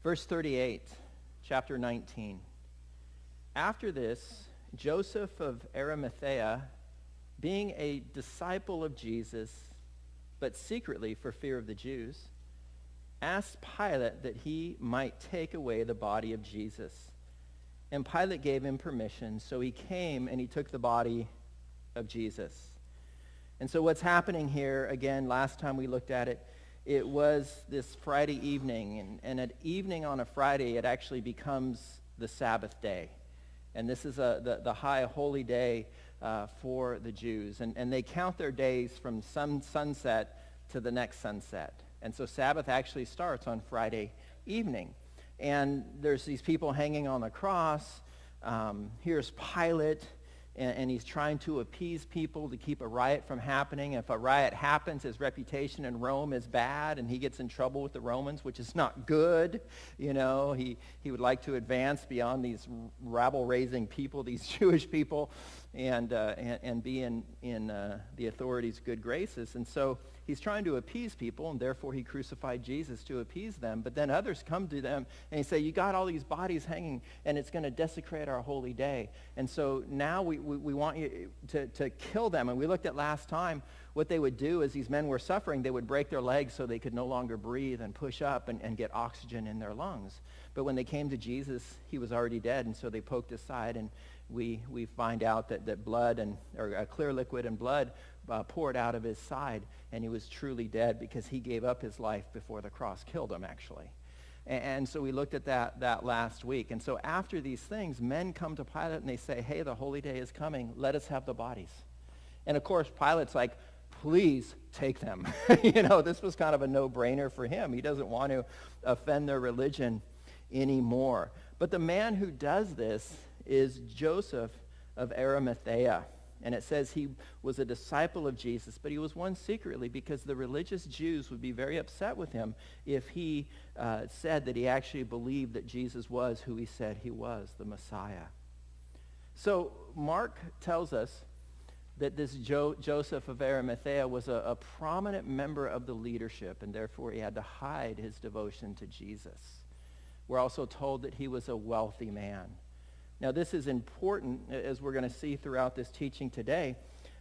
Verse 38, chapter 19. After this, Joseph of Arimathea, being a disciple of Jesus, but secretly for fear of the Jews, asked Pilate that he might take away the body of Jesus. And Pilate gave him permission, so he came and he took the body of Jesus. And so what's happening here, again, last time we looked at it, it was this Friday evening, and at evening on a Friday, it actually becomes the Sabbath day. And this is the high holy day for the Jews. And they count their days from sunset to the next sunset. And so Sabbath actually starts on Friday evening. And there's these people hanging on the cross. Here's Pilate. And he's trying to appease people to keep a riot from happening. If a riot happens, his reputation in Rome is bad, and he gets in trouble with the Romans, which is not good. You know, he would like to advance beyond these rabble-raising people, these Jewish people, and be in the authorities' good graces. And so he's trying to appease people, and therefore he crucified Jesus to appease them. But then others come to them and he say, you got all these bodies hanging, and it's going to desecrate our holy day. And so now we want you to kill them. And we looked at last time what they would do as these men were suffering. They would break their legs so they could no longer breathe and push up and get oxygen in their lungs. But when they came to Jesus, he was already dead, and so they poked his side, and we find out that blood or a clear liquid and blood poured out of his side, and he was truly dead because he gave up his life before the cross killed him, actually. And so we looked at that last week. And so after these things, men come to Pilate and they say, hey, the holy day is coming. Let us have the bodies. And of course, Pilate's like, please take them. This was kind of a no-brainer for him. He doesn't want to offend their religion anymore. But the man who does this is Joseph of Arimathea. And it says he was a disciple of Jesus, but he was one secretly because the religious Jews would be very upset with him if he said that he actually believed that Jesus was who he said he was, the Messiah. So Mark tells us that this Joseph of Arimathea was a prominent member of the leadership, and therefore he had to hide his devotion to Jesus. We're also told that he was a wealthy man. Now, this is important, as we're going to see throughout this teaching today,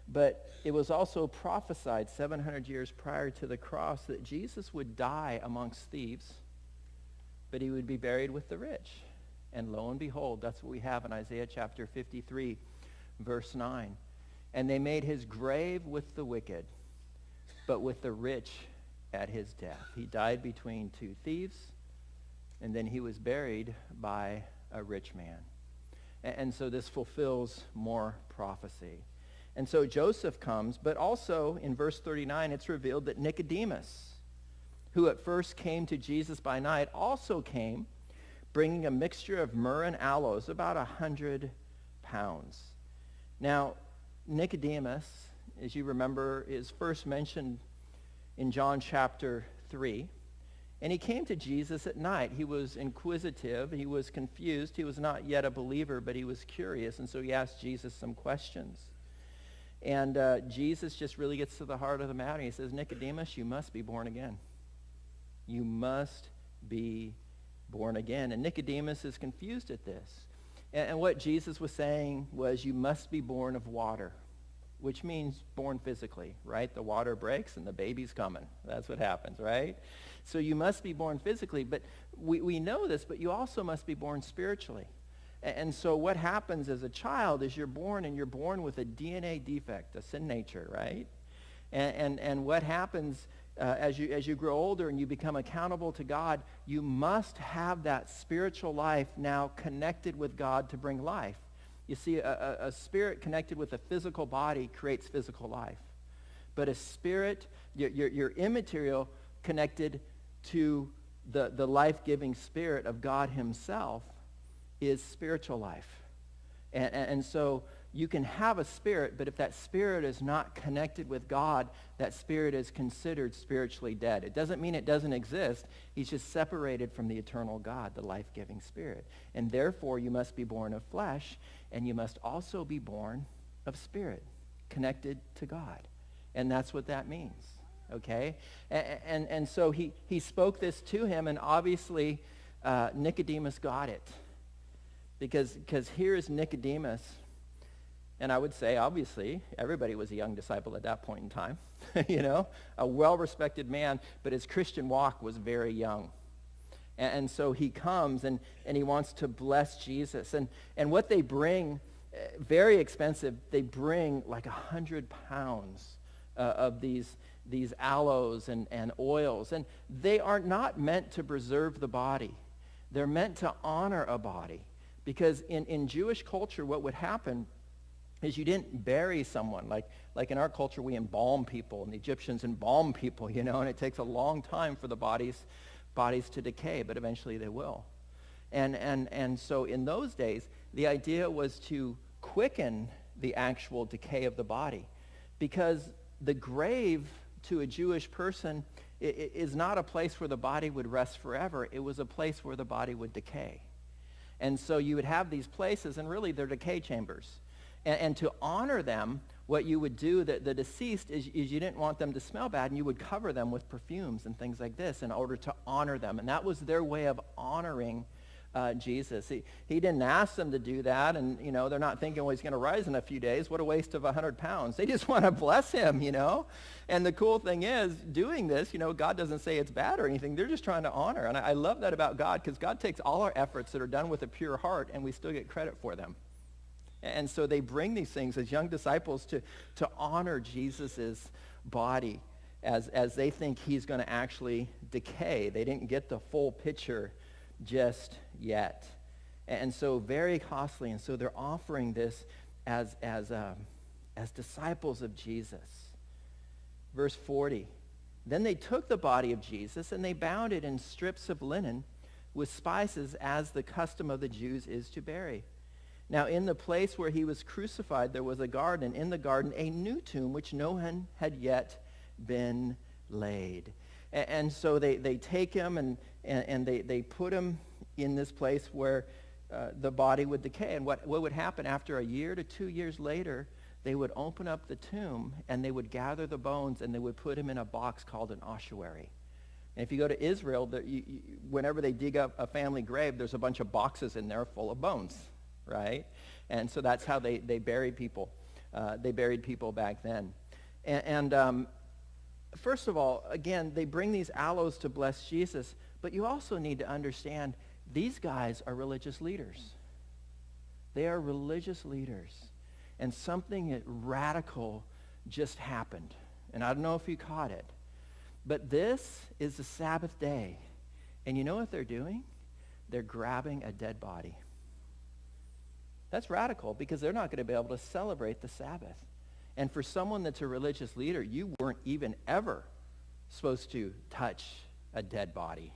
but it was also prophesied 700 years prior to the cross that Jesus would die amongst thieves, but he would be buried with the rich. And lo and behold, that's what we have in Isaiah chapter 53, verse 9. And they made his grave with the wicked, but with the rich at his death. He died between two thieves, and then he was buried by a rich man. And so this fulfills more prophecy. And so Joseph comes, but also in verse 39, it's revealed that Nicodemus, who at first came to Jesus by night, also came, bringing a mixture of myrrh and aloes, about 100 pounds. Now, Nicodemus, as you remember, is first mentioned in John chapter 3. And he came to Jesus at night. He was inquisitive. He was confused. He was not yet a believer, but he was curious. And so he asked Jesus some questions. And Jesus just really gets to the heart of the matter. He says, Nicodemus, you must be born again. You must be born again. And Nicodemus is confused at this. And what Jesus was saying was, you must be born of water, which means born physically, right? The water breaks and the baby's coming. That's what happens, right? So you must be born physically, but we know this, but you also must be born spiritually. And so what happens as a child is you're born with a DNA defect, a sin nature, right? And what happens as you grow older and you become accountable to God, you must have that spiritual life now connected with God to bring life. You see, a spirit connected with a physical body creates physical life. But a spirit, your immaterial, connected to the life-giving spirit of God himself is spiritual life. And so you can have a spirit, but if that spirit is not connected with God, that spirit is considered spiritually dead. It doesn't mean it doesn't exist. He's just separated from the eternal God, the life-giving spirit. And therefore, you must be born of flesh, and you must also be born of spirit, connected to God. And that's what that means, okay? And so he spoke this to him, and obviously Nicodemus got it. Because here is Nicodemus, and I would say, obviously, everybody was a young disciple at that point in time, a well-respected man, but his Christian walk was very young. And so he comes, and he wants to bless Jesus. And what they bring, very expensive, they bring like 100 pounds of these aloes and oils. And they are not meant to preserve the body. They're meant to honor a body. Because in Jewish culture, what would happen is you didn't bury someone. Like in our culture, we embalm people, and the Egyptians embalm people, and it takes a long time for the bodies to decay, but eventually they will. And so in those days, the idea was to quicken the actual decay of the body. Because the grave to a Jewish person is not a place where the body would rest forever. It was a place where the body would decay. And so you would have these places, and really they're decay chambers. And to honor them, what you would do, the deceased, is you didn't want them to smell bad, and you would cover them with perfumes and things like this in order to honor them. And that was their way of honoring Jesus. He didn't ask them to do that, and they're not thinking, well, he's going to rise in a few days. What a waste of 100 pounds. They just want to bless him, And the cool thing is, doing this, God doesn't say it's bad or anything. They're just trying to honor. And I love that about God, because God takes all our efforts that are done with a pure heart, and we still get credit for them. And so they bring these things as young disciples to honor Jesus' body as they think he's going to actually decay. They didn't get the full picture just yet. And so very costly. And so they're offering this as disciples of Jesus. Verse 40, then they took the body of Jesus and they bound it in strips of linen with spices, as the custom of the Jews is to bury. Now in the place where he was crucified there was a garden, and in the garden a new tomb which no one had yet been laid. And so they take him and they put him in this place where the body would decay. And what would happen after a year to 2 years later, they would open up the tomb and they would gather the bones and they would put him in a box called an ossuary. And if you go to Israel, whenever they dig up a family grave, there's a bunch of boxes in there full of bones, right? And so that's how they buried people. They buried people back then. And first of all, again, they bring these aloes to bless Jesus, but you also need to understand these guys are religious leaders. They are religious leaders. And something radical just happened. And I don't know if you caught it. But this is the Sabbath day. And you know what they're doing? They're grabbing a dead body. That's radical, because they're not going to be able to celebrate the Sabbath. And for someone that's a religious leader, you weren't even ever supposed to touch a dead body,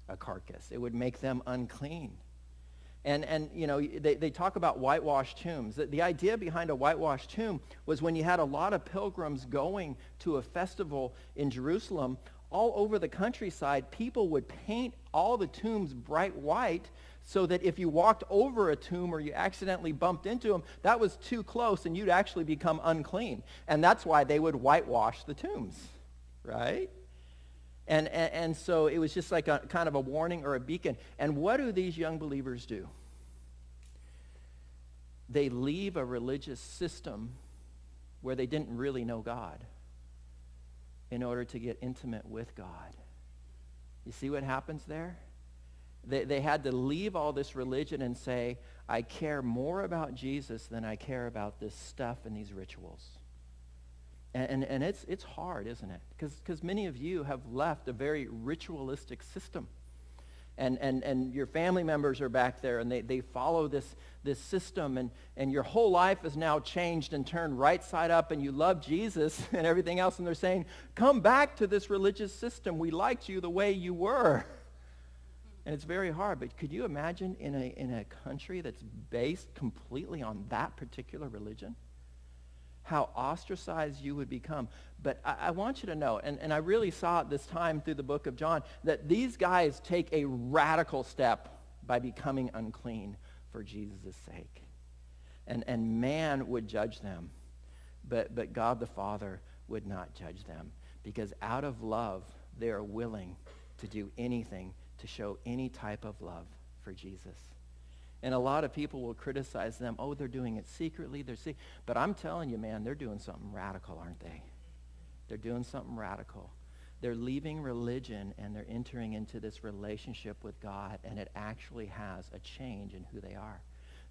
a carcass. It would make them unclean. And they talk about whitewashed tombs. The idea behind a whitewashed tomb was when you had a lot of pilgrims going to a festival in Jerusalem, all over the countryside, people would paint all the tombs bright white so that if you walked over a tomb or you accidentally bumped into them, that was too close and you'd actually become unclean. And that's why they would whitewash the tombs, right? And so it was just like a kind of a warning or a beacon. And what do these young believers do? They leave a religious system where they didn't really know God in order to get intimate with God. You see what happens there? They had to leave all this religion and say, I care more about Jesus than I care about this stuff and these rituals. And it's hard, isn't it? Because many of you have left a very ritualistic system. And your family members are back there, and they follow this system, and your whole life is now changed and turned right side up, and you love Jesus and everything else, and they're saying, come back to this religious system. We liked you the way you were. And it's very hard, but could you imagine in a country that's based completely on that particular religion? How ostracized you would become. But I want you to know, and I really saw it this time through the book of John, that these guys take a radical step by becoming unclean for Jesus' sake. And man would judge them, but God the Father would not judge them, because out of love, they are willing to do anything to show any type of love for Jesus. And a lot of people will criticize them. Oh, they're doing it secretly. But I'm telling you, man, they're doing something radical, aren't they? They're doing something radical. They're leaving religion and they're entering into this relationship with God, and it actually has a change in who they are.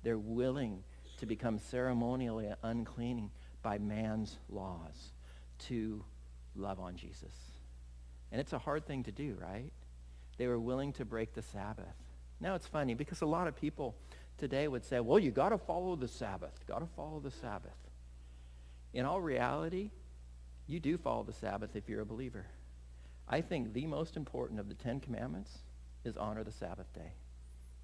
They're willing to become ceremonially unclean by man's laws to love on Jesus. And it's a hard thing to do, right? They were willing to break the Sabbath. Now it's funny because a lot of people today would say, well, you got to follow the Sabbath. Got to follow the Sabbath. In all reality, you do follow the Sabbath if you're a believer. I think the most important of the 10 Commandments is honor the Sabbath day.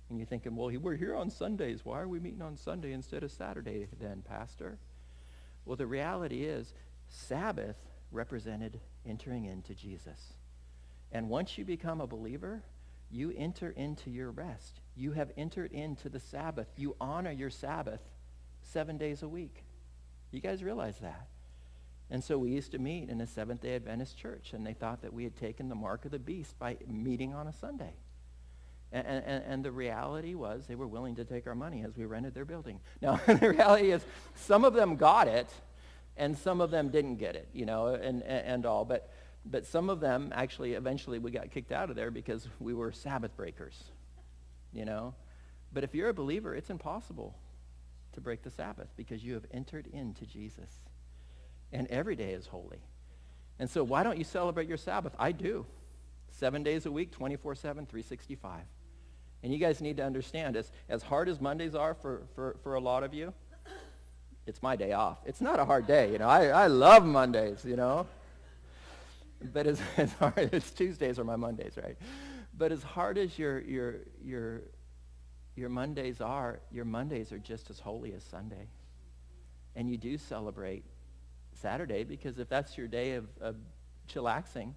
And you're thinking, well, we're here on Sundays. Why are we meeting on Sunday instead of Saturday then, Pastor? Well, the reality is Sabbath represented entering into Jesus. And once you become a believer, you enter into your rest. You have entered into the Sabbath. You honor your Sabbath 7 days a week. You guys realize that? And so we used to meet in a Seventh-day Adventist church, and they thought that we had taken the mark of the beast by meeting on a Sunday. And the reality was they were willing to take our money as we rented their building. Now, the reality is some of them got it, and some of them didn't get it, and all. But some of them, actually, eventually we got kicked out of there because we were Sabbath breakers, But if you're a believer, it's impossible to break the Sabbath because you have entered into Jesus. And every day is holy. And so why don't you celebrate your Sabbath? I do. 7 days a week, 24/7, 365. And you guys need to understand, as hard as Mondays are for a lot of you, it's my day off. It's not a hard day, I love Mondays, But as hard as Tuesdays are my Mondays, right? But as hard as your Mondays are, your Mondays are just as holy as Sunday. And you do celebrate Saturday because if that's your day of chillaxing,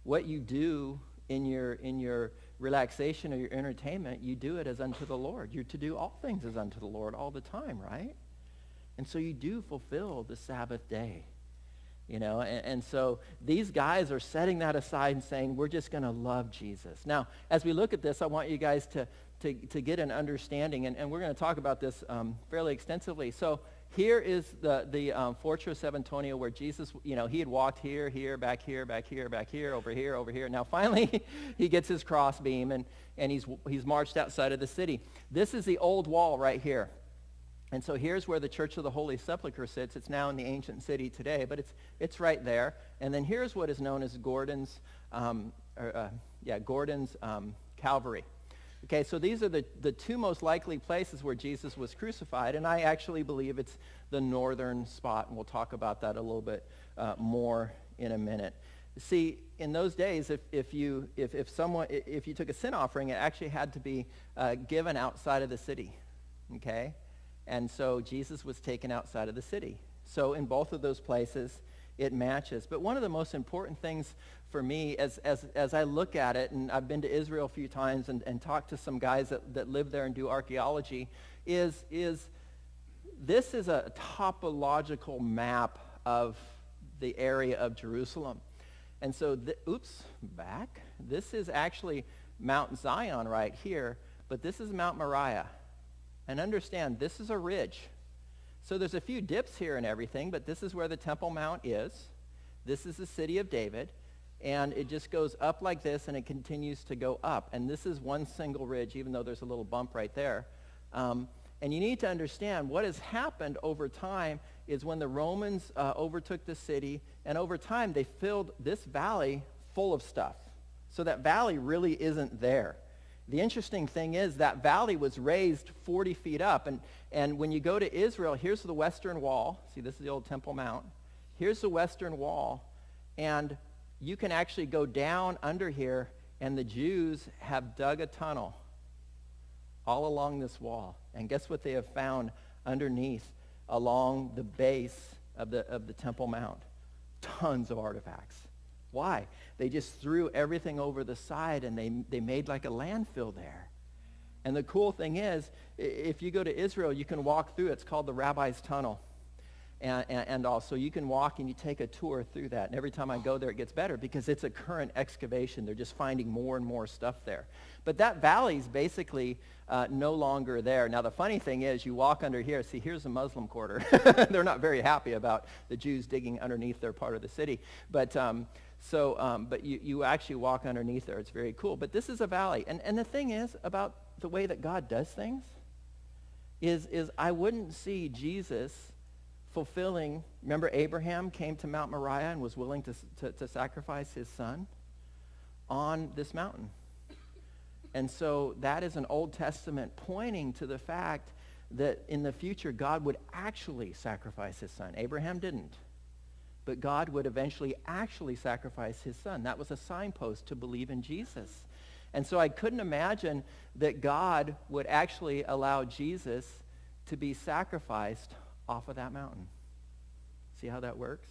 what you do in your relaxation or your entertainment, you do it as unto the Lord. You're to do all things as unto the Lord all the time, right? And so you do fulfill the Sabbath day. And so these guys are setting that aside and saying, we're just going to love Jesus. Now, as we look at this, I want you guys to get an understanding, and we're going to talk about this fairly extensively. So here is the fortress of Antonia where Jesus, he had walked here, back here, over here. Now, finally, he gets his crossbeam, and he's marched outside of the city. This is the old wall right here. And so here's where the Church of the Holy Sepulchre sits. It's now in the ancient city today, but it's right there. And then here's what is known as Gordon's Calvary. Okay, so these are the two most likely places where Jesus was crucified, and I actually believe it's the northern spot, and we'll talk about that a little bit more in a minute. See, in those days, if you took a sin offering, it actually had to be given outside of the city. Okay. And so Jesus was taken outside of the city. So in both of those places, it matches. But one of the most important things for me as I look at it, and I've been to Israel a few times and talked to some guys that live there and do archaeology, is this is a topological map of the area of Jerusalem. And so, this is actually Mount Zion right here, but this is Mount Moriah. And understand, this is a ridge. So there's a few dips here and everything, but this is where the Temple Mount is. This is the city of David. And it just goes up like this, and it continues to go up. And this is one single ridge, even though there's a little bump right there. And you need to understand what has happened over time is when the Romans overtook the city, and over time they filled this valley full of stuff. So that valley really isn't there. The interesting thing is that valley was raised 40 feet up. And when you go to Israel, here's the western wall. See, this is the old Temple Mount. Here's the western wall. And you can actually go down under here, and the Jews have dug a tunnel all along this wall. And guess what they have found underneath along the base of the Temple Mount? Tons of artifacts. Why? They just threw everything over the side, and they made like a landfill there. And the cool thing is, if you go to Israel, you can walk through. It's called the Rabbi's Tunnel. and also you can walk and you take a tour through that. And every time I go there, it gets better because it's a current excavation. They're just finding more and more stuff there. But that valley's basically no longer there. Now, the funny thing is you walk under here. See, here's the Muslim quarter. They're not very happy about the Jews digging underneath their part of the city. But you actually walk underneath there. It's very cool. But this is a valley. And the thing is about the way that God does things is I wouldn't see Jesus fulfilling. Remember, Abraham came to Mount Moriah and was willing to sacrifice his son on this mountain. And so that is an Old Testament pointing to the fact that in the future God would actually sacrifice his son. Abraham didn't. But God would eventually actually sacrifice his son. That was a signpost to believe in Jesus. And so I couldn't imagine that God would actually allow Jesus to be sacrificed off of that mountain. See how that works?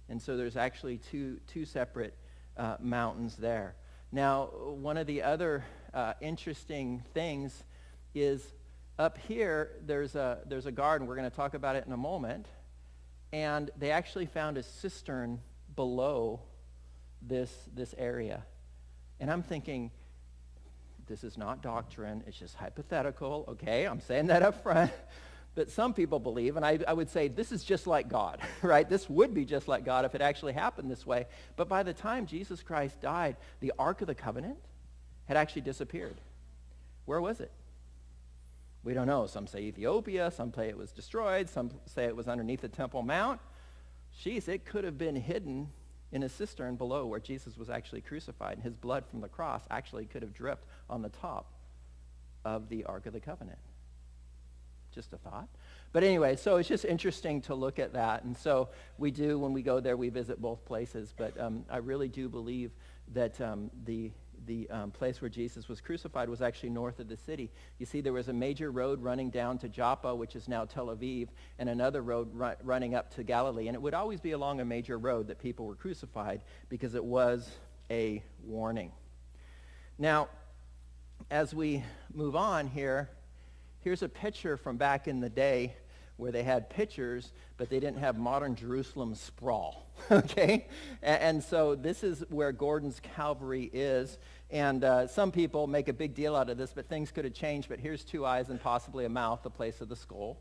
And so there's actually two separate mountains there. Now, one of the other interesting things is up here, there's a garden. We're going to talk about it in a moment. And they actually found a cistern below this area. And I'm thinking, this is not doctrine. It's just hypothetical. Okay, I'm saying that up front. But some people believe, and I would say this is just like God, right? This would be just like God if it actually happened this way. But by the time Jesus Christ died, the Ark of the Covenant had actually disappeared. Where was it? We don't know. Some say Ethiopia. Some say it was destroyed. Some say it was underneath the Temple Mount. Jeez, it could have been hidden in a cistern below where Jesus was actually crucified, and his blood from the cross actually could have dripped on the top of the Ark of the Covenant. Just a thought. But anyway, so it's just interesting to look at that. And so we do, when we go there, we visit both places. But I really do believe that the place where Jesus was crucified was actually north of the city. You see, there was a major road running down to Joppa, which is now Tel Aviv, and another road running up to Galilee. And it would always be along a major road that people were crucified because it was a warning. Now, as we move on here, here's a picture from back in the day where they had pictures, but they didn't have modern Jerusalem sprawl, okay? And so this is where Gordon's Calvary is. And some people make a big deal out of this, but things could have changed. But here's 2 eyes and possibly a mouth, the place of the skull.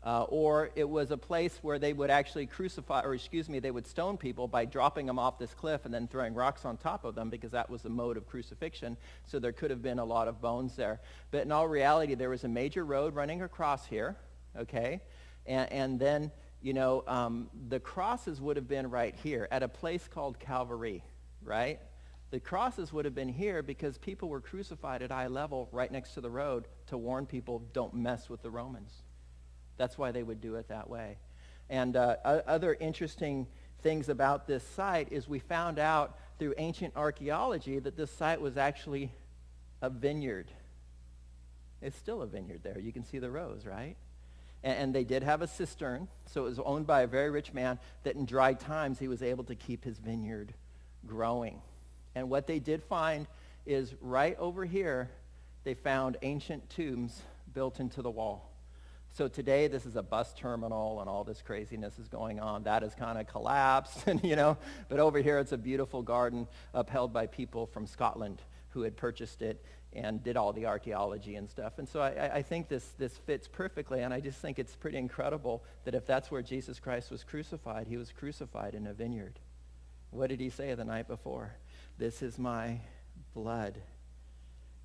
Or it was a place where they would actually they would stone people by dropping them off this cliff and then throwing rocks on top of them because that was the mode of crucifixion. So there could have been a lot of bones there. But in all reality, there was a major road running across here, okay? And then, the crosses would have been right here at a place called Calvary, right? The crosses would have been here because people were crucified at eye level right next to the road to warn people, don't mess with the Romans. That's why they would do it that way. And other interesting things about this site is we found out through ancient archaeology that this site was actually a vineyard. It's still a vineyard there. You can see the rows, right? And they did have a cistern, so it was owned by a very rich man that in dry times he was able to keep his vineyard growing. And what they did find is right over here, they found ancient tombs built into the wall. So today, this is a bus terminal, and all this craziness is going on. That has kind of collapsed, But over here, it's a beautiful garden upheld by people from Scotland who had purchased it and did all the archaeology and stuff. And so I think this fits perfectly, and I just think it's pretty incredible that if that's where Jesus Christ was crucified, he was crucified in a vineyard. What did he say the night before? This is my blood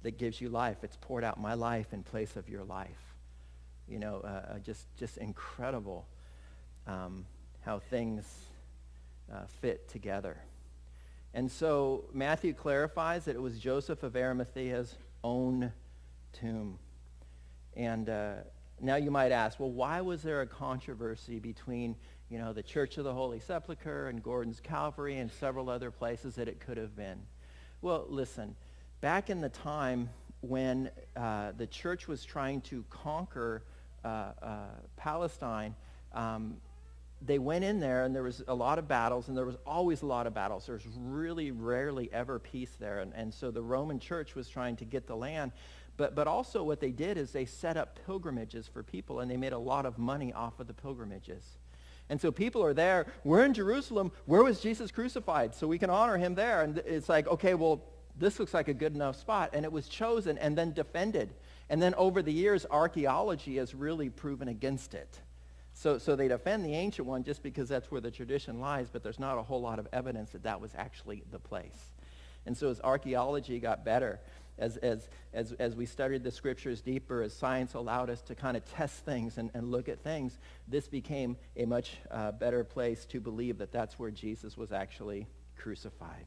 that gives you life. It's poured out my life in place of your life. Just incredible how things fit together. And so Matthew clarifies that it was Joseph of Arimathea's own tomb. And now you might ask, well, why was there a controversy between, the Church of the Holy Sepulchre and Gordon's Calvary and several other places that it could have been? Well, listen, back in the time when the church was trying to conquer Palestine, they went in there and there was a lot of battles, and there was always a lot of battles. There's really rarely ever peace there. And so the Roman church was trying to get the land. But also what they did is they set up pilgrimages for people, and they made a lot of money off of the pilgrimages. And so people are there. We're in Jerusalem. Where was Jesus crucified? So we can honor him there. And it's like, okay, well, this looks like a good enough spot. And it was chosen and then defended. And then over the years, archaeology has really proven against it. So they defend the ancient one just because that's where the tradition lies, but there's not a whole lot of evidence that that was actually the place. And so as archaeology got better, as we studied the scriptures deeper, as science allowed us to kind of test things and look at things, this became a much better place to believe that that's where Jesus was actually crucified.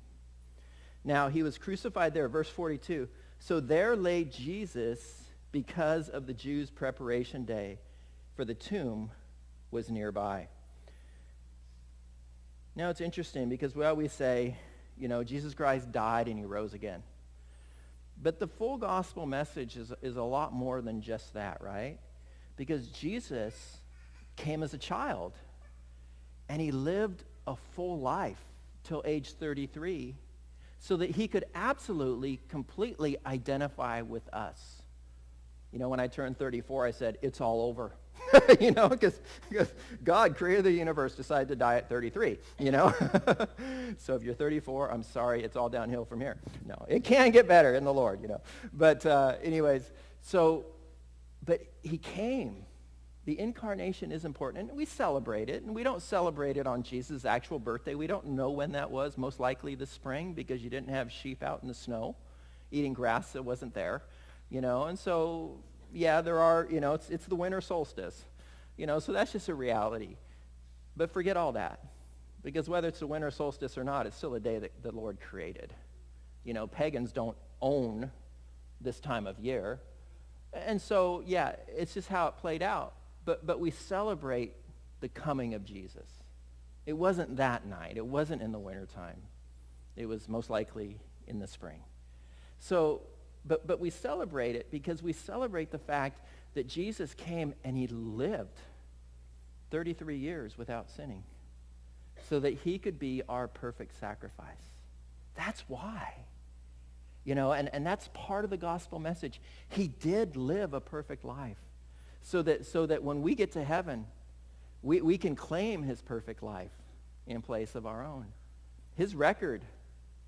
Now, he was crucified there, verse 42. So there lay Jesus because of the Jews' preparation day, for the tomb was nearby. Now, it's interesting because we always say, Jesus Christ died and he rose again. But the full gospel message is a lot more than just that, right? Because Jesus came as a child, and he lived a full life till age 33 so that he could absolutely, completely identify with us. When I turned 34, I said, it's all over. Because God created the universe, decided to die at 33, So if you're 34, I'm sorry, it's all downhill from here. No, it can get better in the Lord, But anyways, but he came. The incarnation is important, and we celebrate it, and we don't celebrate it on Jesus' actual birthday. We don't know when that was, most likely this spring, because you didn't have sheep out in the snow eating grass that wasn't there, and so... Yeah, there are, it's the winter solstice, so that's just a reality. But forget all that, because whether it's the winter solstice or not, it's still a day that the Lord created. Pagans don't own this time of year. And so, yeah, it's just how it played out. But we celebrate the coming of Jesus. It wasn't that night. It wasn't in the wintertime. It was most likely in the spring. So... But we celebrate it because we celebrate the fact that Jesus came and he lived 33 years without sinning so that he could be our perfect sacrifice. That's why. And that's part of the gospel message. He did live a perfect life so that when we get to heaven, we can claim his perfect life in place of our own. His record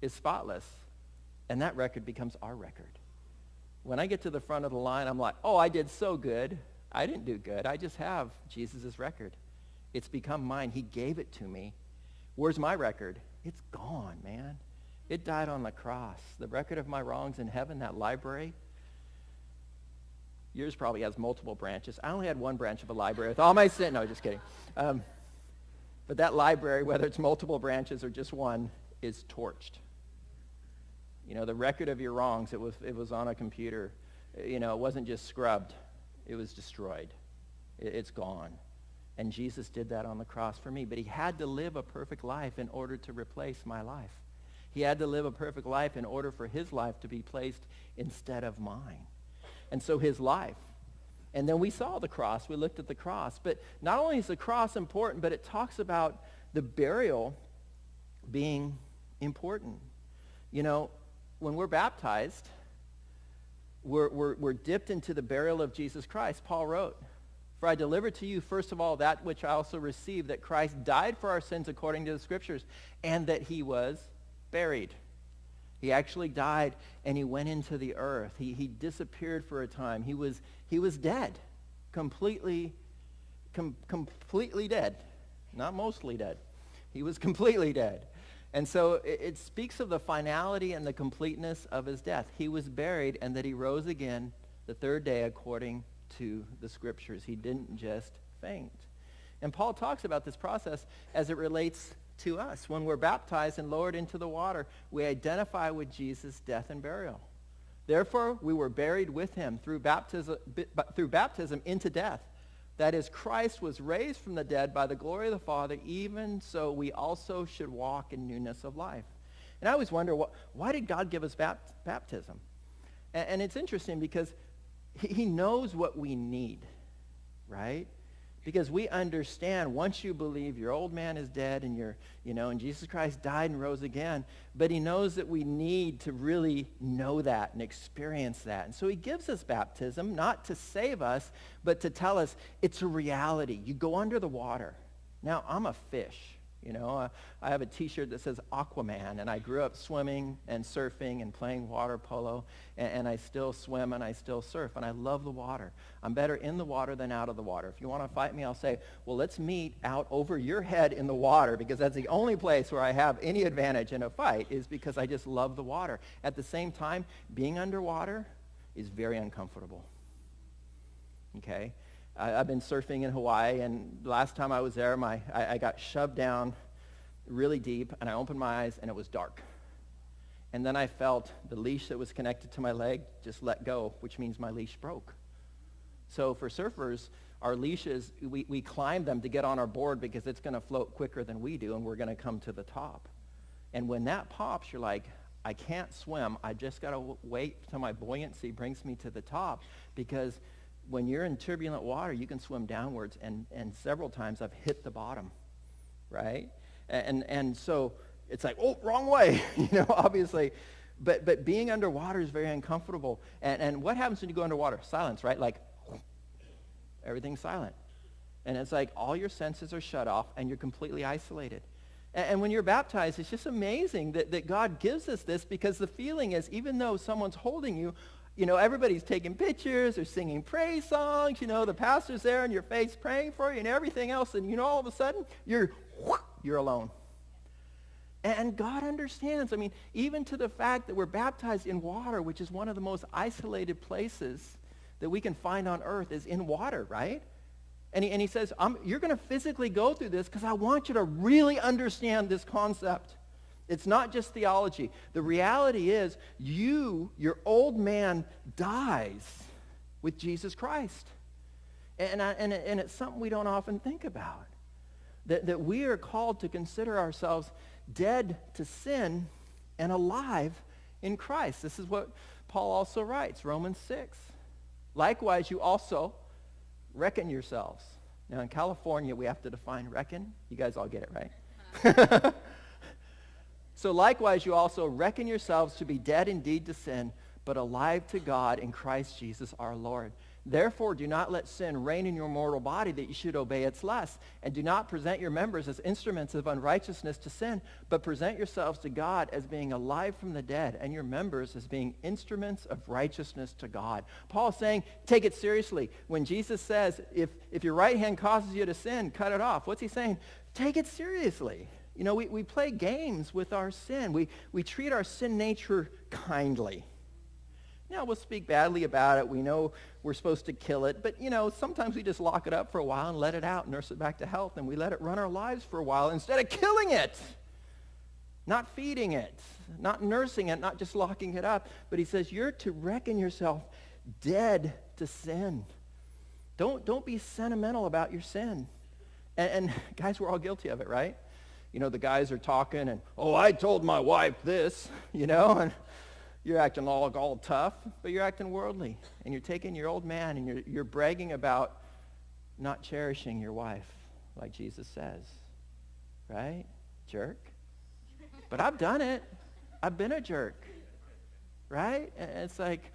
is spotless, and that record becomes our record. When I get to the front of the line, I'm like, oh, I did so good. I didn't do good. I just have Jesus' record. It's become mine. He gave it to me. Where's my record? It's gone, man. It died on the cross. The record of my wrongs in heaven, that library, yours probably has multiple branches. I only had one branch of a library with all my sin. No, just kidding. But that library, whether it's multiple branches or just one, is torched. The record of your wrongs, it was on a computer. It wasn't just scrubbed. It was destroyed. It's gone. And Jesus did that on the cross for me. But he had to live a perfect life in order to replace my life. He had to live a perfect life in order for his life to be placed instead of mine. And so his life. And then we saw the cross. We looked at the cross. But not only is the cross important, but it talks about the burial being important. When we're baptized, we're dipped into the burial of Jesus Christ. Paul wrote, "For I delivered to you first of all that which I also received, that Christ died for our sins according to the Scriptures, and that he was buried." He actually died, and he went into the earth. He disappeared for a time. He was dead, completely dead, not mostly dead. He was completely dead. And so it speaks of the finality and the completeness of his death. He was buried, and that he rose again the third day according to the Scriptures. He didn't just faint. And Paul talks about this process as it relates to us. When we're baptized and lowered into the water, we identify with Jesus' death and burial. Therefore, we were buried with him through baptism into death. That is, Christ was raised from the dead by the glory of the Father, even so we also should walk in newness of life. And I always wonder, why did God give us baptism? And it's interesting because he knows what we need, right? Because we understand once you believe your old man is dead and and Jesus Christ died and rose again, but he knows that we need to really know that and experience that. And so he gives us baptism, not to save us, but to tell us it's a reality. You go under the water. Now, I'm a fish. I have a t-shirt that says Aquaman, and I grew up swimming and surfing and playing water polo, and I still swim and I still surf, and I love the water. I'm better in the water than out of the water. If you want to fight me, I'll say, well, let's meet out over your head in the water, because that's the only place where I have any advantage in a fight, is because I just love the water. At the same time, being underwater is very uncomfortable. Okay? I've been surfing in Hawaii, and last time I was there, I got shoved down really deep, and I opened my eyes, and it was dark. And then I felt the leash that was connected to my leg just let go, which means my leash broke. So for surfers, our leashes, we climb them to get on our board because it's going to float quicker than we do, and we're going to come to the top. And when that pops, you're like, I can't swim. I just got to wait till my buoyancy brings me to the top, because when you're in turbulent water, you can swim downwards, and several times I've hit the bottom, right? And so it's like, oh, wrong way, obviously. But being underwater is very uncomfortable. And what happens when you go underwater? Silence, right? Like, everything's silent. And it's like all your senses are shut off, and you're completely isolated. And when you're baptized, it's just amazing that God gives us this, because the feeling is, even though someone's holding you, everybody's taking pictures, they're singing praise songs, the pastor's there in your face praying for you and everything else, and all of a sudden, you're alone. And God understands. I mean, even to the fact that we're baptized in water, which is one of the most isolated places that we can find on earth, is in water, right? And he says, you're going to physically go through this because I want you to really understand this concept. It's not just theology. The reality is, your old man dies with Jesus Christ. And it's something we don't often think about. That we are called to consider ourselves dead to sin and alive in Christ. This is what Paul also writes, Romans 6. Likewise, you also reckon yourselves. Now, in California, we have to define reckon. You guys all get it, right? So likewise, you also reckon yourselves to be dead indeed to sin, but alive to God in Christ Jesus our Lord. Therefore, do not let sin reign in your mortal body, that you should obey its lusts. And do not present your members as instruments of unrighteousness to sin, but present yourselves to God as being alive from the dead, and your members as being instruments of righteousness to God. Paul is saying, take it seriously. When Jesus says, if your right hand causes you to sin, cut it off. What's he saying? Take it seriously. We play games with our sin. We treat our sin nature kindly. Now, we'll speak badly about it. We know we're supposed to kill it. But, sometimes we just lock it up for a while and let it out, nurse it back to health, and we let it run our lives for a while instead of killing it, not feeding it, not nursing it, not just locking it up. But he says you're to reckon yourself dead to sin. Don't be sentimental about your sin. And guys, we're all guilty of it, right? The guys are talking and, I told my wife this, and you're acting all tough, but you're acting worldly. And you're taking your old man and you're bragging about not cherishing your wife, like Jesus says. Right? Jerk. But I've done it. I've been a jerk. Right? And it's like,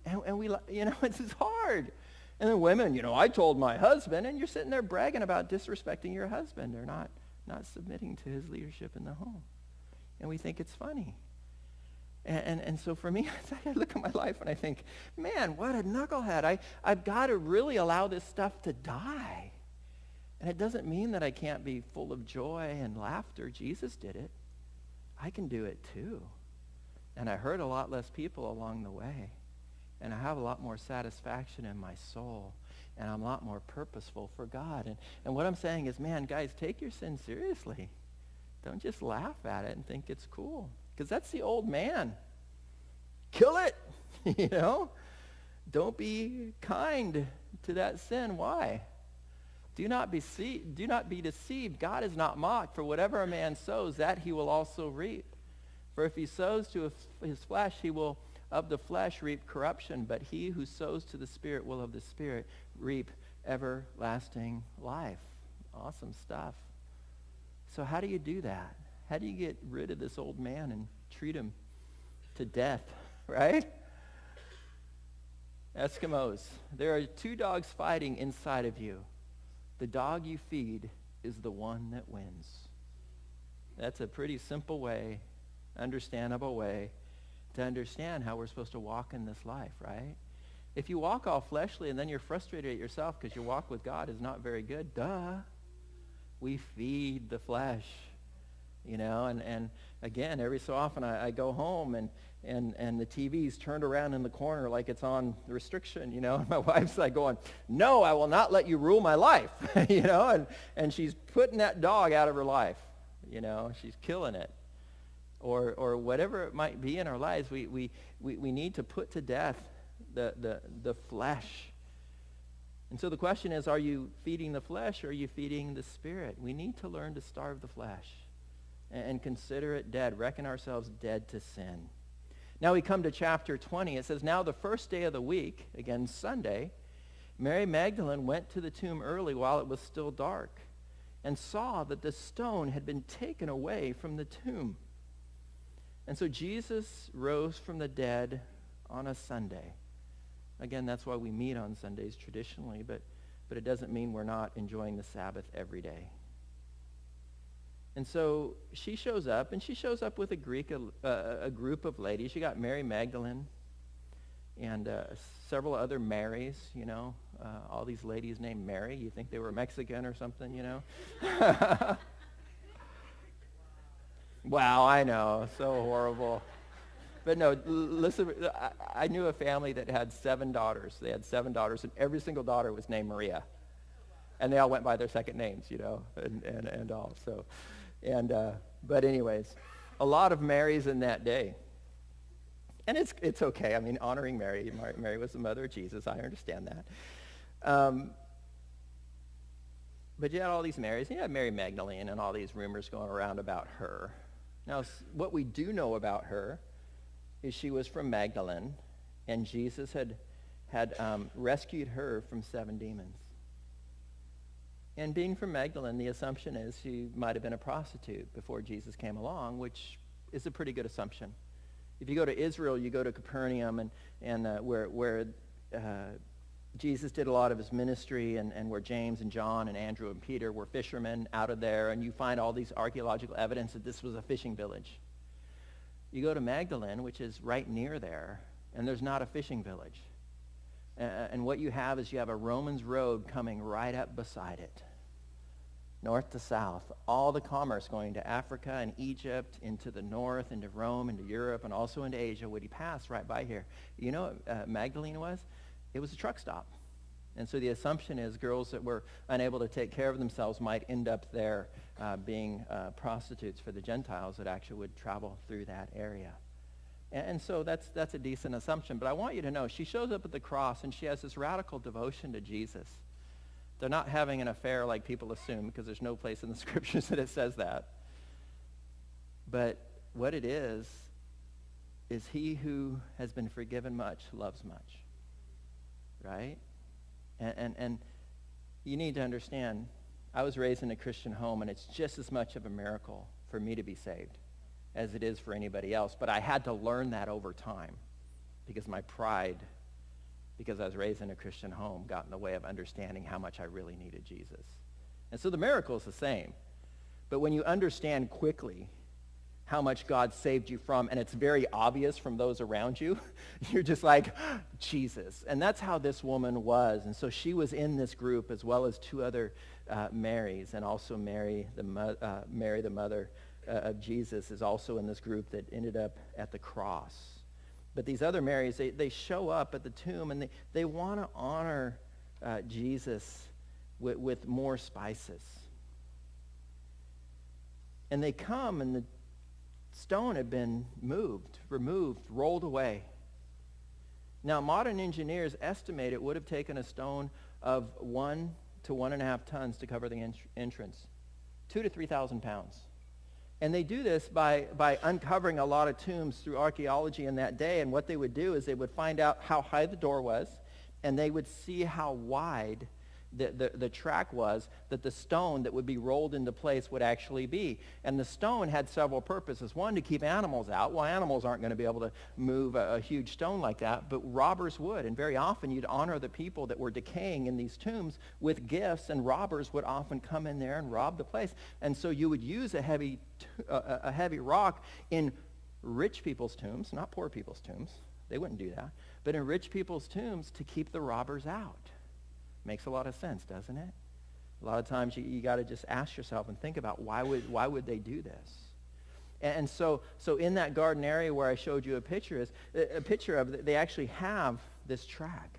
and we, it's just hard. And then women, I told my husband, and you're sitting there bragging about disrespecting your husband or not submitting to his leadership in the home. And we think it's funny. And so for me, I look at my life and I think, man, what a knucklehead. I've got to really allow this stuff to die. And it doesn't mean that I can't be full of joy and laughter. Jesus did it. I can do it too. And I hurt a lot less people along the way. And I have a lot more satisfaction in my soul. And I'm a lot more purposeful for God. And what I'm saying is, man, guys, take your sin seriously. Don't just laugh at it and think it's cool. Because that's the old man. Kill it, Don't be kind to that sin. Why? Do not be deceived. God is not mocked. For whatever a man sows, that he will also reap. For if he sows to his flesh, he will of the flesh reap corruption, but he who sows to the Spirit will of the Spirit reap everlasting life. Awesome stuff. So how do you do that? How do you get rid of this old man and treat him to death, right? Eskimos, there are two dogs fighting inside of you. the dog you feed is the one that wins. That's a pretty simple way, understandable way to understand how we're supposed to walk in this life, right? If you walk all fleshly and then you're frustrated at yourself because your walk with God is not very good, duh. We feed the flesh, and again, every so often I go home and the TV's turned around in the corner like it's on restriction, and my wife's like going, no, I will not let you rule my life, and she's putting that dog out of her life, she's killing it. Or whatever it might be in our lives, we need to put to death the flesh. And so the question is, are you feeding the flesh or are you feeding the Spirit? We need to learn to starve the flesh and consider it dead, reckon ourselves dead to sin. Now we come to chapter 20. It says, now the first day of the week, again Sunday, Mary Magdalene went to the tomb early while it was still dark and saw that the stone had been taken away from the tomb. And so Jesus rose from the dead on a Sunday. Again, that's why we meet on Sundays traditionally, but it doesn't mean we're not enjoying the Sabbath every day. And so she shows up, and she shows up with a group of ladies. You got Mary Magdalene and several other Marys, all these ladies named Mary. You think they were Mexican or something, Wow, I know, so horrible. But no, listen, I knew a family that had 7 daughters. They had 7 daughters, and every single daughter was named Maria. And they all went by their second names, and all. So, but anyways, a lot of Marys in that day. And it's okay. I mean, honoring Mary. Mary was the mother of Jesus. I understand that. But you had all these Marys. You had Mary Magdalene and all these rumors going around about her. Now, what we do know about her is she was from Magdalene, and Jesus had rescued her from 7 demons. And being from Magdalene, the assumption is she might have been a prostitute before Jesus came along, which is a pretty good assumption. If you go to Israel, you go to Capernaum, and where Jesus did a lot of his ministry, and where James and John and Andrew and Peter were fishermen out of there, and you find all these archaeological evidence that this was a fishing village. You go to Magdalene, which is right near there, and there's not a fishing village. And what you have is you have a Romans road coming right up beside it, north to south. All the commerce going to Africa and Egypt, into the north, into Rome, into Europe, and also into Asia would pass right by here. You know what Magdalene was? It was a truck stop. And so the assumption is girls that were unable to take care of themselves might end up there being prostitutes for the Gentiles that actually would travel through that area. And so that's a decent assumption. But I want you to know, she shows up at the cross, and she has this radical devotion to Jesus. They're not having an affair like people assume, because there's no place in the scriptures that it says that. But what it is he who has been forgiven much loves much. Right? And you need to understand, I was raised in a Christian home, and it's just as much of a miracle for me to be saved as it is for anybody else. But I had to learn that over time because my pride, because I was raised in a Christian home, got in the way of understanding how much I really needed Jesus. And so the miracle is the same. But when you understand quickly how much God saved you from, and it's very obvious from those around you, you're just like, Jesus. And that's how this woman was. And so she was in this group, as well as 2 other Marys, and also Mary, the mother of Jesus, is also in this group that ended up at the cross. But these other Marys, they show up at the tomb, and they want to honor Jesus with more spices. And they come, and the stone had been removed, rolled away. Now, modern engineers estimate it would have taken a stone of 1 to 1.5 tons to cover the entrance, 2,000 to 3,000 pounds. And they do this by uncovering a lot of tombs through archaeology in that day. And what they would do is they would find out how high the door was, and they would see how wide the track was that the stone that would be rolled into place would actually be. And the stone had several purposes. One, to keep animals out. Well, animals aren't going to be able to move a huge stone like that, but robbers would. And very often you'd honor the people that were decaying in these tombs with gifts, and robbers would often come in there and rob the place. And so you would use a heavy rock in rich people's tombs, not poor people's tombs. They wouldn't do that. But in rich people's tombs to keep the robbers out. Makes a lot of sense, doesn't it? A lot of times you got to just ask yourself and think about why would they do this? And so in that garden area where I showed you a picture of, they actually have this track.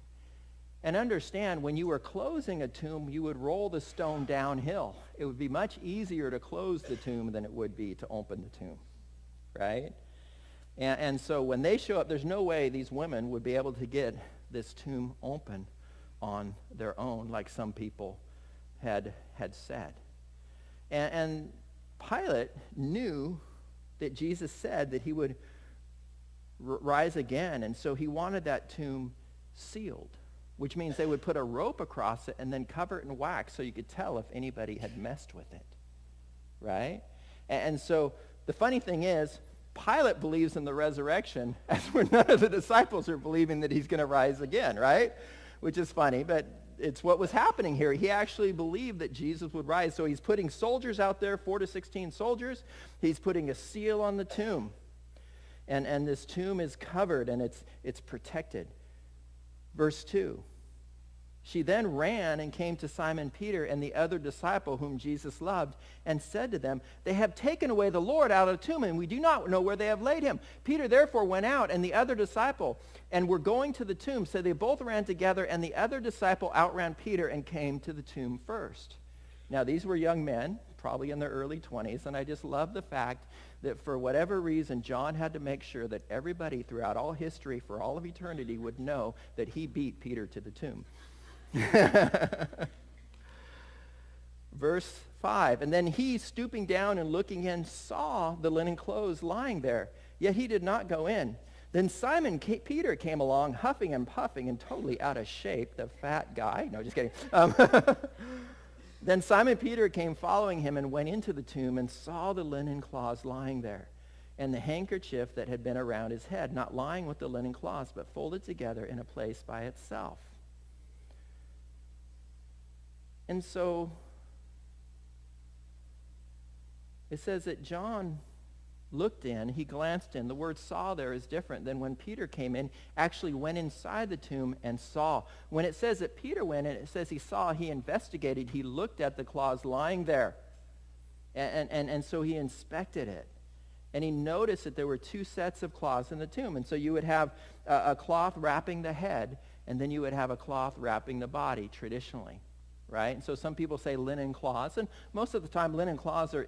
And understand, when you were closing a tomb, you would roll the stone downhill. It would be much easier to close the tomb than it would be to open the tomb, right? And so when they show up, there's no way these women would be able to get this tomb open on their own, like some people had said. And Pilate knew that Jesus said that he would rise again, and so he wanted that tomb sealed, which means they would put a rope across it and then cover it in wax so you could tell if anybody had messed with it, right? And so the funny thing is, Pilate believes in the resurrection, as where none of the disciples are believing that he's going to rise again, right? Which is funny, but it's what was happening here. He actually believed that Jesus would rise. So he's putting soldiers out there, 4 to 16 soldiers. He's putting a seal on the tomb. And this tomb is covered and it's protected. Verse 2. She then ran and came to Simon Peter and the other disciple whom Jesus loved and said to them, "They have taken away the Lord out of the tomb, and we do not know where they have laid him." Peter therefore went out and the other disciple and were going to the tomb. So they both ran together, and the other disciple outran Peter and came to the tomb first. Now these were young men, probably in their early 20s, and I just love the fact that for whatever reason, John had to make sure that everybody throughout all history, for all of eternity, would know that he beat Peter to the tomb. Verse 5, and then he, stooping down and looking in, saw the linen clothes lying there, yet he did not go in. Then Simon Peter came along, huffing and puffing and totally out of shape, the fat guy. No, just kidding. Then Simon Peter came following him and went into the tomb and saw the linen cloths lying there, and the handkerchief that had been around his head, not lying with the linen cloths, but folded together in a place by itself. And so it says that John looked in, he glanced in. The word saw there is different than when Peter came in, actually went inside the tomb and saw. When it says that Peter went in, it says he saw, he investigated, he looked at the cloths lying there. And so he inspected it. And he noticed that there were 2 sets of cloths in the tomb. And so you would have a cloth wrapping the head, and then you would have a cloth wrapping the body traditionally. Right? And so some people say linen cloths, and most of the time linen cloths are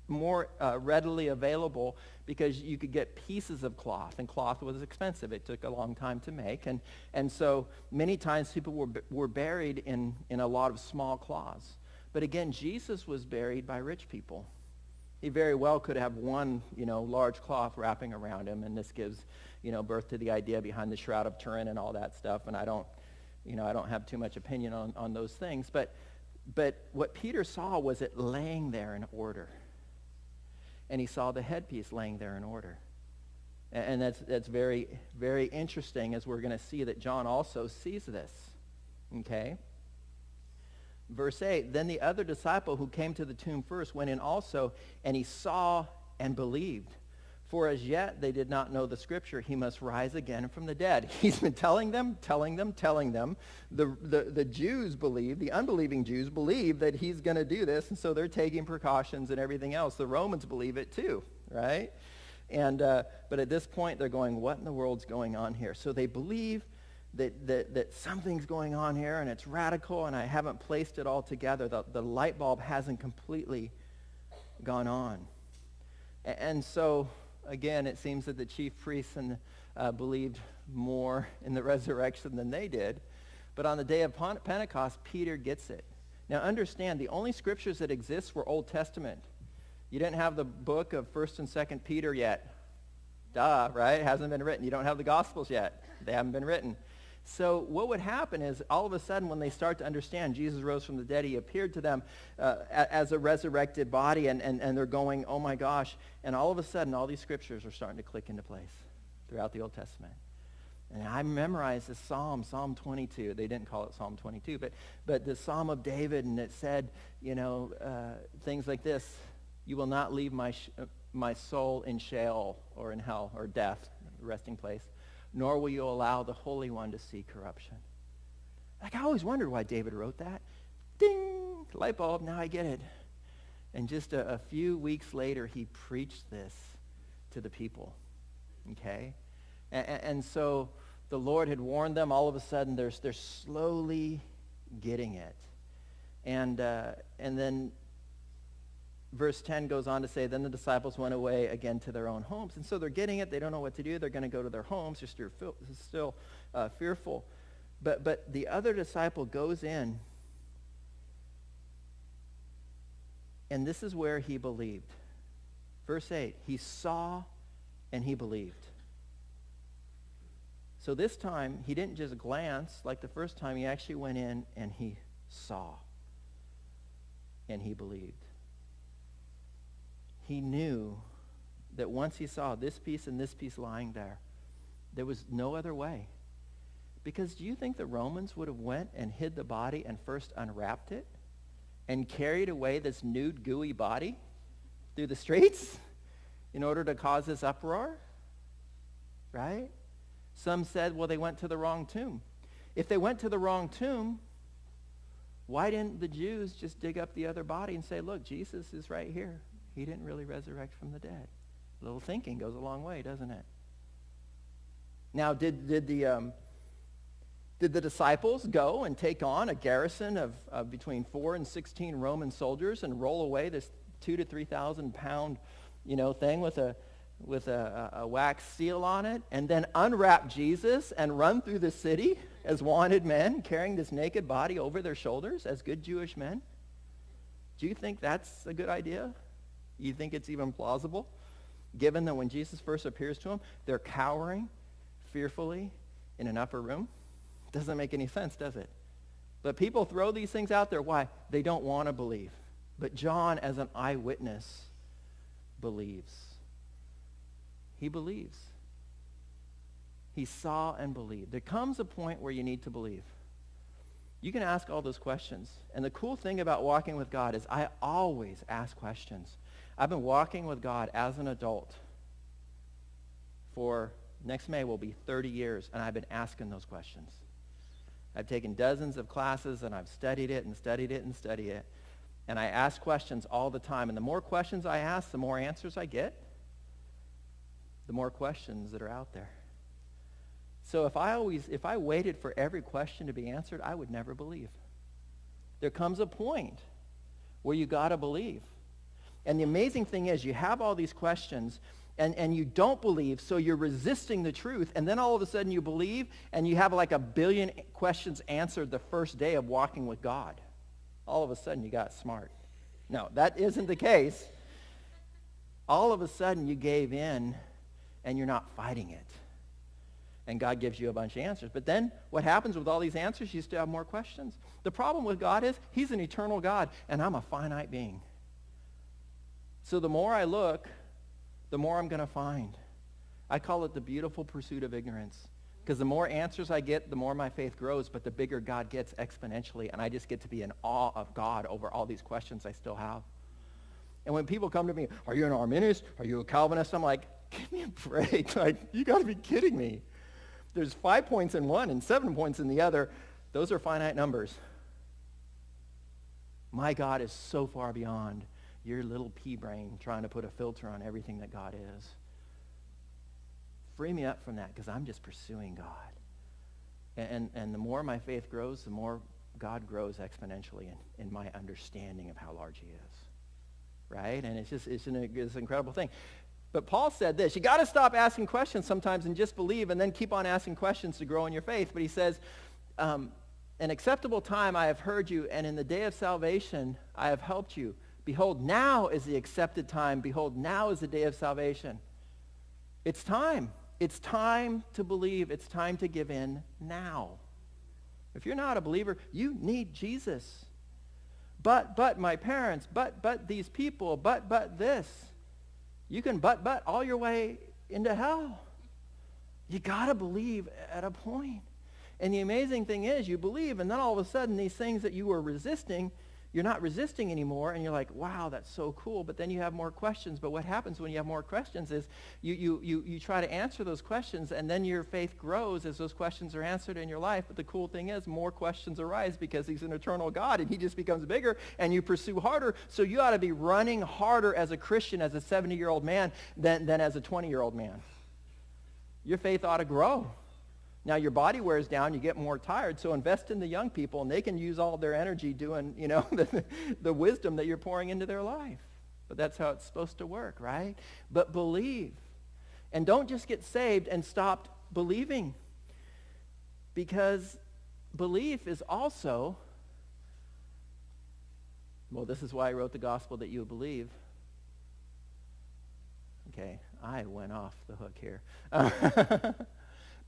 more readily available because you could get pieces of cloth, and cloth was expensive. It took a long time to make, and so many times people were buried in a lot of small cloths. But again, Jesus was buried by rich people. He very well could have one, large cloth wrapping around him, and this gives, birth to the idea behind the Shroud of Turin and all that stuff, and I don't have too much opinion on those things, but what Peter saw was it laying there in order. And he saw the headpiece laying there in order. And that's very, very interesting, as we're going to see that John also sees this. Okay? Verse 8, then the other disciple who came to the tomb first went in also, and he saw and believed. For as yet they did not know the scripture, he must rise again from the dead. He's been telling them. The Jews believe, the unbelieving Jews believe that he's going to do this, and so they're taking precautions and everything else. The Romans believe it too, right? And but at this point they're going, what in the world's going on here? So they believe that something's going on here, and it's radical, and I haven't placed it all together. The light bulb hasn't completely gone on. And so again, it seems that the chief priests believed more in the resurrection than they did. But on the day of Pentecost, Peter gets it. Now understand, the only scriptures that exist were Old Testament. You didn't have the book of 1st and 2nd Peter yet. Duh, right? It hasn't been written. You don't have the Gospels yet. They haven't been written. So what would happen is all of a sudden when they start to understand Jesus rose from the dead, he appeared to them as a resurrected body, and they're going, oh my gosh. And all of a sudden, all these scriptures are starting to click into place throughout the Old Testament. And I memorized this Psalm 22. They didn't call it Psalm 22, but the Psalm of David, and it said, things like this: you will not leave my soul in Sheol, or in hell, or death, resting place, nor will you allow the Holy One to see corruption. Like, I always wondered why David wrote that. Ding! Light bulb, now I get it. And just a few weeks later, he preached this to the people. Okay? And so the Lord had warned them. All of a sudden, they're slowly getting it. And then verse 10 goes on to say, then the disciples went away again to their own homes. And so they're getting it. They don't know what to do. They're going to go to their homes. They're still fearful. But the other disciple goes in, and this is where he believed. Verse 8, he saw and he believed. So this time, he didn't just glance like the first time. He actually went in and he saw and he believed. He knew that once he saw this piece and this piece lying there was no other way. Because do you think the Romans would have went and hid the body and first unwrapped it and carried away this nude, gooey body through the streets in order to cause this uproar? Right? Some said, well, they went to the wrong tomb. If they went to the wrong tomb, why didn't the Jews just dig up the other body and say, look, Jesus is right here. He didn't really resurrect from the dead. A little thinking goes a long way, doesn't it? Now, did the disciples go and take on a garrison of between 4 and 16 Roman soldiers and roll away this 2,000 to 3,000 pound, thing with a wax seal on it, and then unwrap Jesus and run through the city as wanted men, carrying this naked body over their shoulders as good Jewish men? Do you think that's a good idea? You think it's even plausible? Given that when Jesus first appears to them, they're cowering fearfully in an upper room? Doesn't make any sense, does it? But people throw these things out there. Why? They don't want to believe. But John, as an eyewitness, believes. He believes. He saw and believed. There comes a point where you need to believe. You can ask all those questions. And the cool thing about walking with God is I always ask questions. I've been walking with God as an adult for, next May will be 30 years, and I've been asking those questions. I've taken dozens of classes, and I've studied it and studied it and studied it. And I ask questions all the time. And the more questions I ask, the more answers I get, the more questions that are out there. So if I waited for every question to be answered, I would never believe. There comes a point where you got to believe. And the amazing thing is you have all these questions and you don't believe, so you're resisting the truth, and then all of a sudden you believe and you have like 1 billion questions answered the first day of walking with God. All of a sudden you got smart. No, that isn't the case. All of a sudden you gave in and you're not fighting it. And God gives you a bunch of answers. But then what happens with all these answers? You still have more questions. The problem with God is he's an eternal God, and I'm a finite being. So the more I look, the more I'm going to find. I call it the beautiful pursuit of ignorance. Because the more answers I get, the more my faith grows, but the bigger God gets exponentially, and I just get to be in awe of God over all these questions I still have. And when people come to me, are you an Arminianist? Are you a Calvinist? I'm like, give me a break. Like, you got to be kidding me. There's 5 points in one and 7 points in the other. Those are finite numbers. My God is so far beyond your little pea brain trying to put a filter on everything that God is. Free me up from that, because I'm just pursuing God. And the more my faith grows, the more God grows exponentially in my understanding of how large he is. Right? And it's an incredible thing. But Paul said this: you got to stop asking questions sometimes and just believe, and then keep on asking questions to grow in your faith. But he says, an acceptable time I have heard you, and in the day of salvation I have helped you. Behold, now is the accepted time. Behold, now is the day of salvation. It's time. it's time to believe. It's time to give in now. If you're not a believer, you need Jesus. But my parents, but these people, but this. You can but all your way into hell. You got to believe at a point. And the amazing thing is you believe, and then all of a sudden these things that you were resisting, you're not resisting anymore, and you're like, wow, that's so cool. But then you have more questions. But what happens when you have more questions is you try to answer those questions, and then your faith grows as those questions are answered in your life. But the cool thing is more questions arise because he's an eternal God, and he just becomes bigger, and you pursue harder. So you ought to be running harder as a Christian, as a 70-year-old man, than as a 20-year-old man. Your faith ought to grow. Now, your body wears down, you get more tired, so invest in the young people, and they can use all of their energy doing, the wisdom that you're pouring into their life. But that's how it's supposed to work, right? But believe. And don't just get saved and stop believing. Because belief is also, well, this is why I wrote the gospel that you would believe. Okay, I went off the hook here.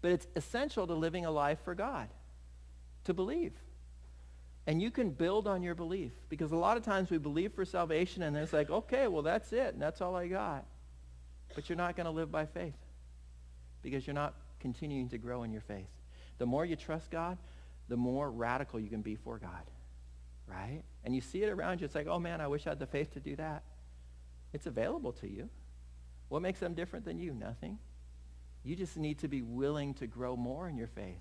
But it's essential to living a life for God, to believe. And you can build on your belief, because a lot of times we believe for salvation and it's like, okay, well, that's it, and that's all I got. But you're not going to live by faith because you're not continuing to grow in your faith. The more you trust God, the more radical you can be for God, right? And you see it around you. It's like, oh, man, I wish I had the faith to do that. It's available to you. What makes them different than you? Nothing. You just need to be willing to grow more in your faith.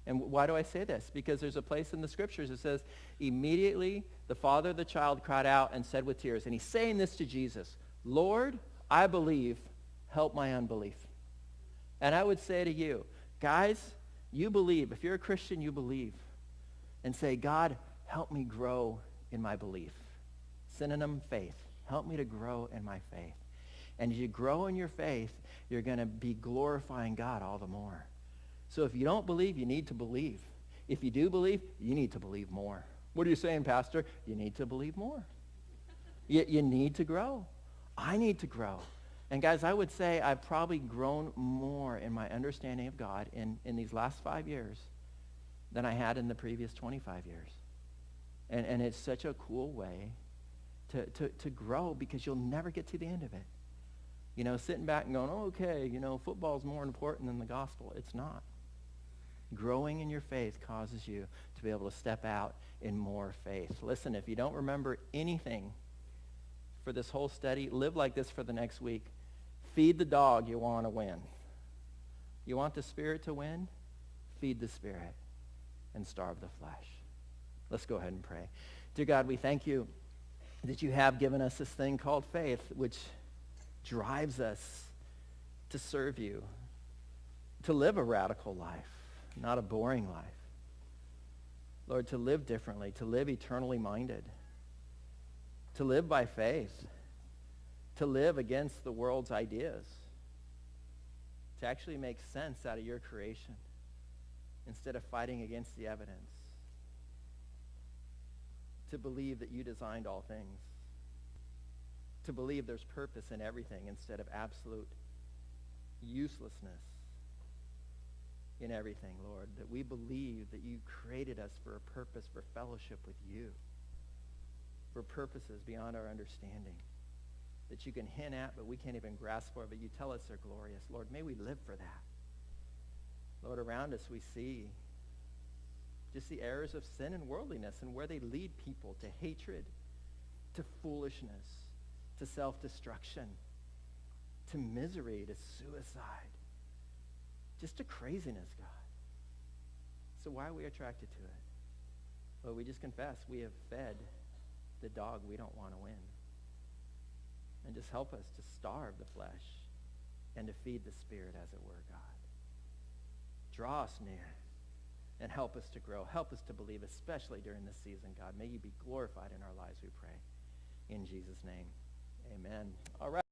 And why do I say this? Because there's a place in the scriptures that says, immediately the father of the child cried out and said with tears, and he's saying this to Jesus, Lord, I believe, help my unbelief. And I would say to you, guys, you believe. If you're a Christian, you believe. And say, God, help me grow in my belief. Synonym, faith. Help me to grow in my faith. And as you grow in your faith, you're going to be glorifying God all the more. So if you don't believe, you need to believe. If you do believe, you need to believe more. What are you saying, Pastor? You need to believe more. You need to grow. I need to grow. And guys, I would say I've probably grown more in my understanding of God in these last 5 years than I had in the previous 25 years. And it's such a cool way to grow, because you'll never get to the end of it. Sitting back and going, oh, okay, football's more important than the gospel. It's not. Growing in your faith causes you to be able to step out in more faith. Listen, if you don't remember anything for this whole study, live like this for the next week. Feed the dog you want to win. You want the Spirit to win? Feed the Spirit and starve the flesh. Let's go ahead and pray. Dear God, we thank you that you have given us this thing called faith, which drives us to serve you, to live a radical life, not a boring life. Lord, to live differently, to live eternally minded, to live by faith, to live against the world's ideas, to actually make sense out of your creation instead of fighting against the evidence, to believe that you designed all things, to believe there's purpose in everything instead of absolute uselessness in everything, Lord. That we believe that you created us for a purpose, for fellowship with you, for purposes beyond our understanding, that you can hint at but we can't even grasp for, but you tell us they're glorious. Lord, may we live for that. Lord, around us we see just the errors of sin and worldliness and where they lead people to hatred, to foolishness, to self-destruction, to misery, to suicide, just to craziness, God. So why are we attracted to it? Well, we just confess we have fed the dog we don't want to win. And just help us to starve the flesh and to feed the Spirit, as it were, God. Draw us near and help us to grow. Help us to believe, especially during this season, God. May you be glorified in our lives, we pray. In Jesus' name. Amen. All right.